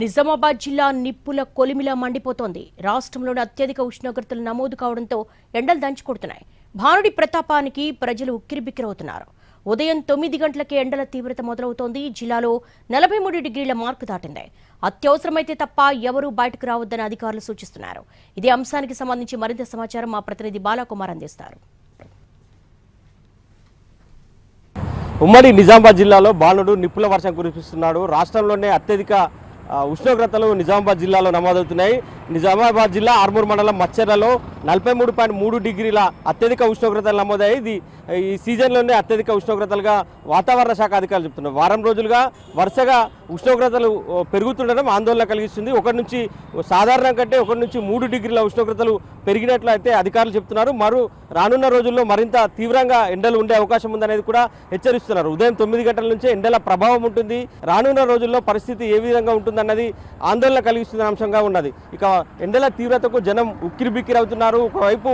నిజామాబాద్ జిల్లా నిప్పుల కొలిమిలా మండిపోతోంది. రాష్ట్రంలోని అత్యధిక ఉష్ణోగ్రతలు నమోదు కావడంతో ఎండలు దంచుకొడుతున్నాయి. భానుడి ప్రతాపానికి ప్రజలు ఉక్కిరిబిక్కిరవుతున్నారు. ఉదయం 9 గంటలకే ఎండల తీవ్రత మొదలవుతోంది. జిల్లాలో 43 డిగ్రీల మార్కు దాటింది. అత్యవసరమైతే తప్ప ఎవరూ బయటకు రావద్దని అధికారులు సూచిస్తున్నారు. ఇదే అంశానికి సంబంధించి మరింత సమాచారం మా ప్రతినిధి బాలాకుమార్ అందిస్తారు. ఉమ్మడి నిజామాబాద్ జిల్లాలో బాలుడు నిప్పుల వర్షం కురిపిస్తున్నాడు. రాష్ట్రంలోనే అత్యధిక ఉష్ణోగ్రతలు నిజామాబాద్ జిల్లాలో నమోదవుతున్నాయి. నిజామాబాద్ జిల్లా ఆర్మూర్ మండలం మచ్చర్లలో 43.3 డిగ్రీల అత్యధిక ఉష్ణోగ్రతలు నమోదయ్యాయి. ఇది ఈ సీజన్లోనే అత్యధిక ఉష్ణోగ్రతలుగా వాతావరణ శాఖ అధికారులు చెప్తున్నారు. వారం రోజులుగా వరుసగా ఉష్ణోగ్రతలు పెరుగుతుండడం ఆందోళన కలిగిస్తుంది. సాధారణం కంటే 1 నుంచి 3 డిగ్రీల ఉష్ణోగ్రతలు పెరిగినట్లు అయితే అధికారులు చెప్తున్నారు. రానున్న రోజుల్లో మరింత తీవ్రంగా ఎండలు ఉండే అవకాశం ఉందనేది కూడా హెచ్చరిస్తున్నారు. ఉదయం 9 గంటల నుంచే ఎండల ప్రభావం ఉంటుంది. రానున్న రోజుల్లో పరిస్థితి ఏ విధంగా ఉంటుందన్నది ఆందోళన కలిగిస్తున్న అంశంగా ఉన్నది. ఇక ఎండల తీవ్రతకు జనం ఉక్కిరిబిక్కిరవుతున్నారు. ఒకవైపు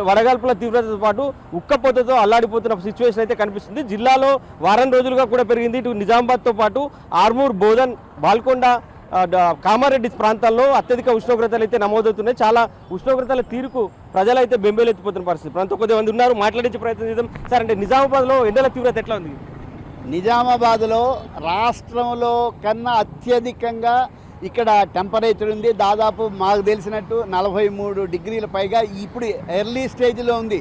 వడగాల్పుల తీవ్రతతో పాటు ఉక్కపోతతో అల్లాడిపోతున్న సిచ్యువేషన్ అయితే కనిపిస్తుంది. జిల్లాలో వారం రోజులుగా కూడా పెరిగింది. ఇటు నిజామాబాద్తో పాటు ఆర్మూర్, బోధన్, బాల్కొండ, కామారెడ్డి ప్రాంతాల్లో అత్యధిక ఉష్ణోగ్రతలు అయితే నమోదవుతున్నాయి. చాలా ఉష్ణోగ్రతల తీరుకు ప్రజలైతే బెంబేలెత్తిపోతున్న పరిస్థితి. ప్రాంతం కొద్దిమంది ఉన్నారు, మాట్లాడించే ప్రయత్నం చేద్దాం. సార్, అంటే నిజామాబాద్లో ఎండల తీవ్రత ఎట్లా ఉంది? నిజామాబాద్లో రాష్ట్రంలో కన్నా అత్యధికంగా ఇక్కడ టెంపరేచర్ ఉంది. దాదాపు మాకు తెలిసినట్టు 43 డిగ్రీల పైగా ఇప్పుడు ఎర్లీ స్టేజ్లో ఉంది.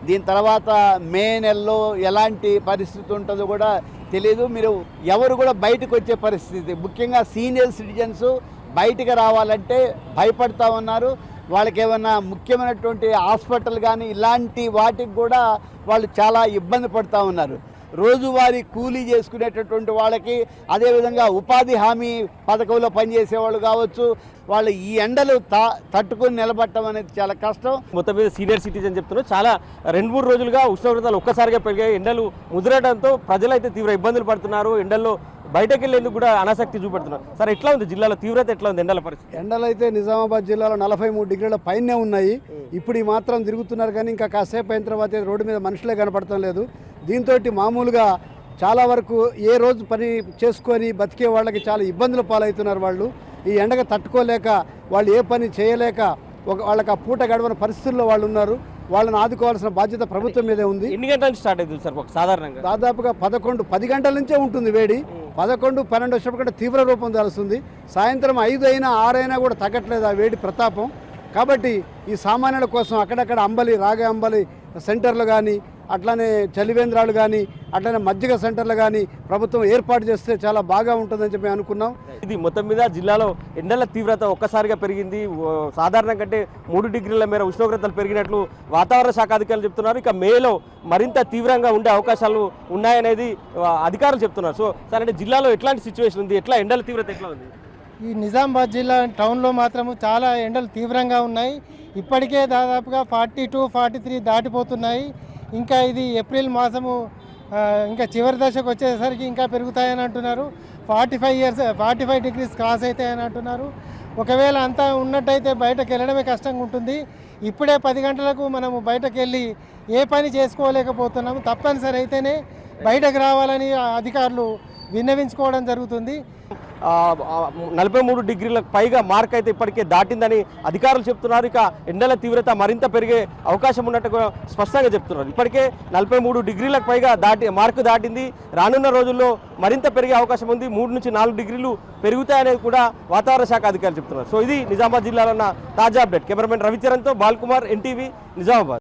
దీని తర్వాత మే నెలలో ఎలాంటి పరిస్థితి ఉంటుందో కూడా తెలియదు. మీరు ఎవరు కూడా బయటకు వచ్చే పరిస్థితి, ముఖ్యంగా సీనియర్ సిటిజన్స్ బయటకు రావాలంటే భయపడతా ఉన్నారు. వాళ్ళకి ఏమన్నా ముఖ్యమైనటువంటి హాస్పిటల్ కానీ ఇలాంటి వాటికి కూడా వాళ్ళు చాలా ఇబ్బంది పడుతూ ఉన్నారు. రోజువారీ కూలీ చేసుకునేటటువంటి వాళ్ళకి, అదేవిధంగా ఉపాధి హామీ పథకంలో పనిచేసే వాళ్ళు కావచ్చు, వాళ్ళు ఈ ఎండలు తట్టుకుని నిలబడటం అనేది చాలా కష్టం. మొత్తం మీద సీనియర్ సిటిజన్ చెప్తున్నారు, చాలా 2-3 రోజులుగా ఉష్ణోగ్రతలు ఒక్కసారిగా పెరిగాయి. ఎండలు ముదిరడంతో ప్రజలైతే తీవ్ర ఇబ్బందులు పడుతున్నారు. ఎండల్లో బయటకు వెళ్ళేందుకు కూడా అనాసక్తి చూపెడుతున్నారు. సార్, ఎట్లా ఉంది జిల్లాలో తీవ్రత, ఎట్లా ఉంది ఎండల పరిస్థితి? ఎండలు అయితే నిజామాబాద్ జిల్లాలో 43 డిగ్రీల పైనే ఉన్నాయి. ఇప్పుడు ఈ మాత్రం తిరుగుతున్నారు, కానీ ఇంకా కాసేపు అయిన తర్వాత రోడ్డు మీద మనుషులే కనపడటం లేదు. దీంతో మామూలుగా చాలా వరకు ఏ రోజు పని చేసుకొని బతికే వాళ్ళకి చాలా ఇబ్బందులు పాలవుతున్నారు. వాళ్ళు ఈ ఎండగా తట్టుకోలేక, వాళ్ళు ఏ పని చేయలేక వాళ్ళకి ఆ పూట గడవని పరిస్థితుల్లో వాళ్ళు ఉన్నారు. వాళ్ళని ఆదుకోవాల్సిన బాధ్యత ప్రభుత్వం మీదే ఉంది. ఎన్ని గంటల నుంచి స్టార్ట్ అవుతుంది సార్ సాధారణంగా? దాదాపుగా 10 గంటల నుంచే ఉంటుంది వేడి. 11, 12 వచ్చేప్పటికంటే తీవ్ర రూపం దాల్స్తుంది. సాయంత్రం 5 అయినా 6 అయినా కూడా తగ్గట్లేదు ఆ వేడి ప్రతాపం. కాబట్టి ఈ సామాన్యుల కోసం అక్కడక్కడ రాగే అంబలి సెంటర్లు కానీ, అట్లానే చలివేంద్రాలు కానీ, అట్లనే మజ్జిగ సెంటర్లు కానీ ప్రభుత్వం ఏర్పాటు చేస్తే చాలా బాగా ఉంటుందని చెప్పి అనుకున్నాం. ఇది మొత్తం మీద జిల్లాలో ఎండల తీవ్రత ఒక్కసారిగా పెరిగింది. సాధారణం కంటే 3 డిగ్రీల మేర ఉష్ణోగ్రతలు పెరిగినట్లు వాతావరణ శాఖ అధికారులు చెప్తున్నారు. ఇక మేలో మరింత తీవ్రంగా ఉండే అవకాశాలు ఉన్నాయనేది అధికారులు చెప్తున్నారు. సో సార్, అంటే జిల్లాలో ఎట్లాంటి సిచ్యువేషన్ ఉంది, ఎట్లా ఎండల తీవ్రత ఎట్లా ఉంది? ఈ నిజామాబాద్ జిల్లా టౌన్లో మాత్రము చాలా ఎండలు తీవ్రంగా ఉన్నాయి. ఇప్పటికే దాదాపుగా 42, 43 దాటిపోతున్నాయి. ఇంకా ఇది ఏప్రిల్ మాసము ఇంకా చివరి దశకు వచ్చేసరికి ఇంకా పెరుగుతాయని అంటున్నారు. 45 డిగ్రీస్ క్రాస్ అవుతాయని అంటున్నారు. ఒకవేళ అంతా ఉన్నట్టయితే బయటకు వెళ్ళడమే కష్టంగా ఉంటుంది. ఇప్పుడే 10 గంటలకు మనము బయటకు వెళ్ళి ఏ పని చేసుకోలేకపోతున్నాము. తప్పనిసరి అయితేనే బయటకు రావాలని అధికారులు విన్నవించుకోవడం జరుగుతుంది. 43 డిగ్రీలకు పైగా మార్క్ అయితే ఇప్పటికే దాటిందని అధికారులు చెప్తున్నారు. ఇక ఎండల తీవ్రత మరింత పెరిగే అవకాశం ఉన్నట్టు స్పష్టంగా చెప్తున్నారు. ఇప్పటికే 43 డిగ్రీలకు పైగా మార్కు దాటింది. రానున్న రోజుల్లో మరింత పెరిగే అవకాశం ఉంది. 3 నుంచి 4 డిగ్రీలు పెరుగుతాయనేది కూడా వాతావరణ శాఖ అధికారులు చెప్తున్నారు. సో ఇది నిజామాబాద్ జిల్లాలో ఉన్న తాజా అప్డేట్. కెమెరామెన్ రవిచరణ్తో బాల్కుమార్, NTV, నిజామాబాద్.